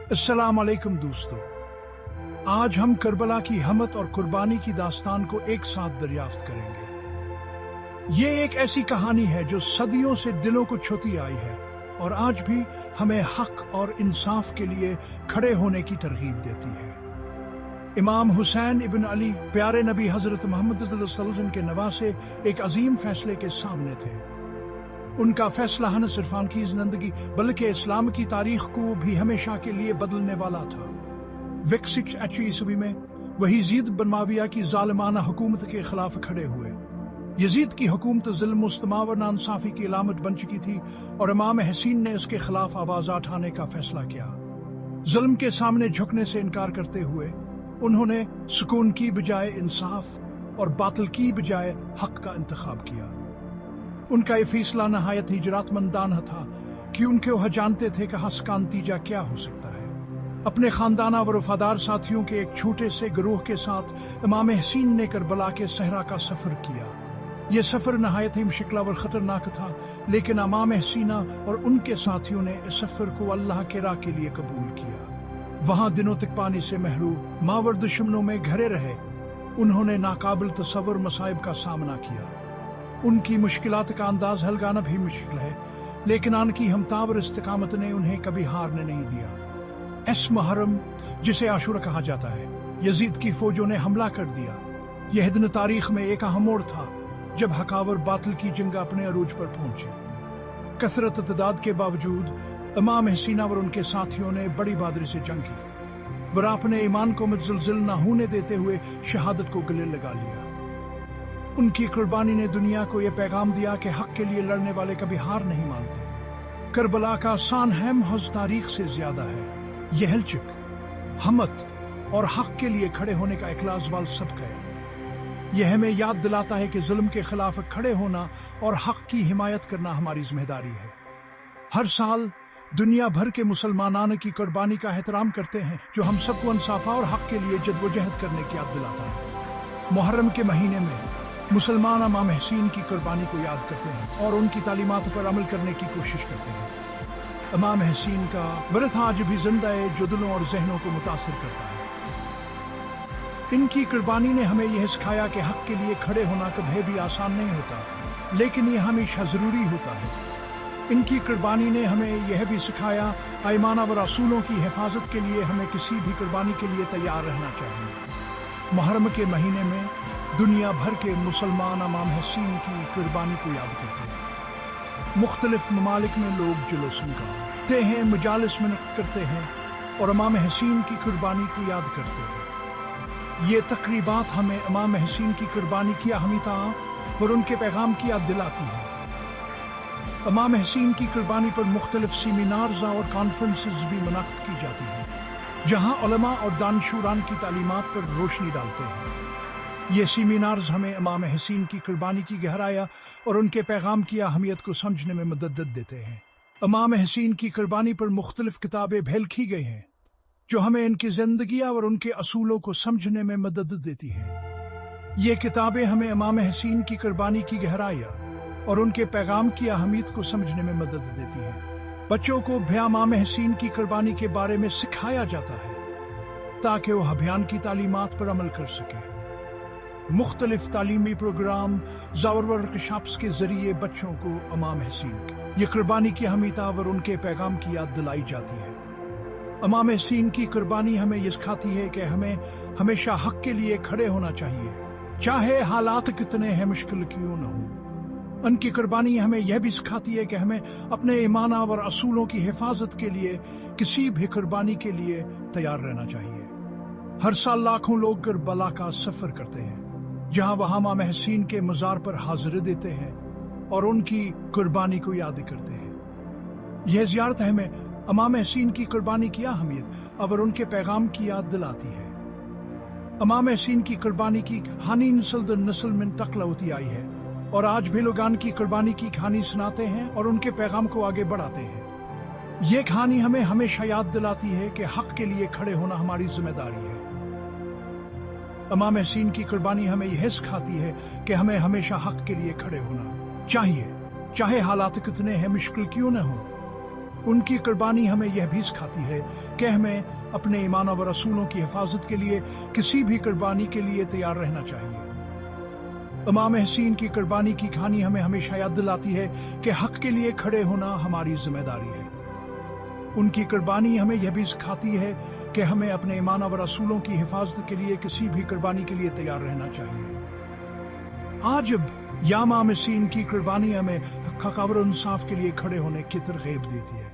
अस्सलाम वालेकुम दोस्तों, आज हम करबला की हमत और कुर्बानी की दास्तान को एक साथ दरियाफ्त करेंगे। ये एक ऐसी कहानी है जो सदियों से दिलों को छूती आई है और आज भी हमें हक और इंसाफ के लिए खड़े होने की तरगीब देती है। इमाम हुसैन इब्न अली प्यारे नबी हजरत मोहम्मद सल्लल्लाहु अलैहि वसल्लम के नवासे एक अजीम फैसले के सामने थे। उनका फैसला न सिर्फ उनकी जिंदगी बल्कि इस्लाम की तारीख को भी हमेशा के लिए बदलने वाला था। विकसित 6 ईस्वी में वही यजीद बिन मुआविया की जालिमाना हुकूमत के खिलाफ खड़े हुए। यजीद की हुकूमत ज़ुल्म, मुस्तमा व नाइंसाफी की अलामत बन चुकी थी और इमाम हसीन ने इसके खिलाफ आवाज उठाने का फैसला किया। जुल्म के सामने झुकने से इनकार करते हुए उन्होंने सुकून की बजाय इंसाफ और बातिल की बजाय हक का इंतखाब किया। उनका ये फैसला नहायत ही जरातमंदाना था कि उनके वह जानते थे कि हस का नतीजा क्या हो सकता है। अपने खानदाना व वफादार साथियों के एक छोटे से गिरोह के साथ इमाम हसीन ने करबला के सहरा का सफर किया। ये सफर नहायत ही मुश्किल और खतरनाक था, लेकिन इमाम हसीना और उनके साथियों ने इस सफर को अल्लाह के राह के लिए कबूल किया। वहां दिनों तक पानी से महरूम मावर दुश्मनों में घिरे रहे। उन्होंने नाकाबिल तसव्वुर मसाइब का सामना किया। उनकी मुश्किलात का अंदाज लगाना भी मुश्किल है, लेकिन उनकी हमतावर इस्तिकामत ने उन्हें कभी हारने नहीं दिया। इस मुहर्रम, जिसे आशूरा कहा जाता है, यजीद की फौजों ने हमला कर दिया। यह दिन तारीख में एक अहम मोड़ था जब हकावर बातिल की जंग अपने अरूज पर पहुंची। कसरत तदाद के बावजूद इमाम हसीना और उनके साथियों ने बड़ी बहादुरी से जंग की। वह अपने ईमान को मुतज़लज़ल न होने देते हुए शहादत को गले लगा लिया। उनकी कुर्बानी ने दुनिया को यह पैगाम दिया कि हक के लिए लड़ने वाले कभी हार नहीं मानते। करबला का शान है महज तारीख से ज्यादा है। यह हिलचुक, हमत और हक के लिए खड़े होने का इखलास वाल सबक है। यह हमें याद दिलाता है कि जुल्म के खिलाफ खड़े होना और हक की हिमायत करना हमारी जिम्मेदारी है। हर साल दुनिया भर के मुसलमानान की कुर्बानी का एहतराम करते हैं, जो हम सबको इंसाफ और हक के लिए जद्दोजहद करने की याद दिलाता है। मुहर्रम के महीने में मुसलमान इमाम हसीन की कुर्बानी को याद करते हैं और उनकी तालीमात पर अमल करने की कोशिश करते हैं। इमाम हसीन का वर्थ आज भी जिंदा है, जो दिलों और जहनों को मुतासिर करता है। इनकी कुर्बानी ने हमें यह सिखाया कि हक के लिए खड़े होना कभी भी आसान नहीं होता, लेकिन यह हमेशा जरूरी होता है। इनकी कुर्बानी ने हमें यह भी सिखाया आइमाना व रसूलों की हिफाजत के लिए हमें किसी भी कुर्बानी के लिए तैयार रहना चाहिए। मुहर्रम के महीने में दुनिया भर के मुसलमान इमाम हसीन की कुर्बानी को याद करते हैं। मुख्तलिफ ममालिक में लोग जुलूस निकालते हैं, मजालिस मुनक़्क़िद करते हैं और इमाम हसीन की कुर्बानी को याद करते हैं। ये तकरीबात हमें इमाम हसीन की कुर्बानी की अहमियत और उनके पैगाम की याद दिलाती है। इमाम हसीन की कुर्बानी पर मुख्तलिफ सेमिनार्स और कॉन्फ्रेंसेस भी मुनक़्क़िद की जाती हैं, जहाँ उलमा और दानिशूरान की तालीमात पर रोशनी डालते हैं। ये सेमिनार्स हमें इमाम हसीन की कुर्बानी की गहराई और उनके पैगाम की अहमियत को समझने में मदद देते हैं। इमाम हसीन की कुर्बानी पर मुख्तलिफ किताबें भी लिखी गई हैं, जो हमें इनकी जिंदगी और उनके असूलों को समझने में मदद देती हैं। ये किताबें हमें इमाम हसीन की कुर्बानी की गहराई और उनके पैगाम की अहमियत को समझने में मदद देती हैं। बच्चों को भी इमाम हसीन की कुर्बानी के बारे में सिखाया जाता है, ताकि वह अभियान की तालीमात पर अमल कर सके। मुख्तलिफ तालीमी प्रोग्राम ज़ावर वर्कशॉप्स के जरिए बच्चों को इमाम हसीन की ये कुर्बानी की अहमियत और उनके पैगाम की याद दिलाई जाती है। इमाम हसीन की कुर्बानी हमें ये सिखाती है कि हमें हमेशा हक के लिए खड़े होना चाहिए, चाहे हालात कितने हैं मुश्किल क्यों न हो। उनकी कुर्बानी हमें यह भी सिखाती है कि हमें अपने ईमान और असूलों की हिफाजत के लिए किसी भी कुर्बानी के लिए तैयार रहना चाहिए। हर साल लाखों लोग करबला का सफर करते हैं, जहां वहां इमाम हसीन के मजार पर हाजिरी देते हैं और उनकी कुर्बानी को याद करते हैं। यह ज़ियारत हमें इमाम हसीन की कुर्बानी की अहमियत और उनके पैगाम की याद दिलाती है। इमाम हसीन की कुर्बानी की कहानी नस्ल दर नस्ल में मुंतकिल होती आई है और आज भी लोग उनकी कुर्बानी की कहानी सुनाते हैं और उनके पैगाम को आगे बढ़ाते हैं। ये कहानी हमें हमेशा याद दिलाती है कि हक के लिए खड़े होना हमारी जिम्मेदारी है। इमाम हसीन की कुर्बानी हमें यह सिखाती है कि हमें हमेशा हक के लिए खड़े होना चाहिए, चाहे हालात कितने हैं मुश्किल क्यों न हो। ان کی قربانی ہمیں یہ بھی سکھاتی ہے کہ ہمیں اپنے ایمان و رسولوں کی حفاظت کے لیے کسی بھی قربانی کے لیے تیار رہنا چاہیے۔ امام حسین کی قربانی کی کہانی ہمیں ہمیشہ یاد دلاتی ہے کہ حق کے لیے کھڑے ہونا ہماری ذمہ داری ہے۔ ان کی قربانی ہمیں یہ بھی سکھاتی ہے کہ ہمیں اپنے ایمان و رسولوں کی حفاظت کے لیے کسی بھی قربانی کے لیے تیار رہنا چاہیے۔ آج اب امام حسین کی قربانی ہمیں حق اور انصاف کے لیے کھڑے ہونے کی ترغیب دیتی ہے۔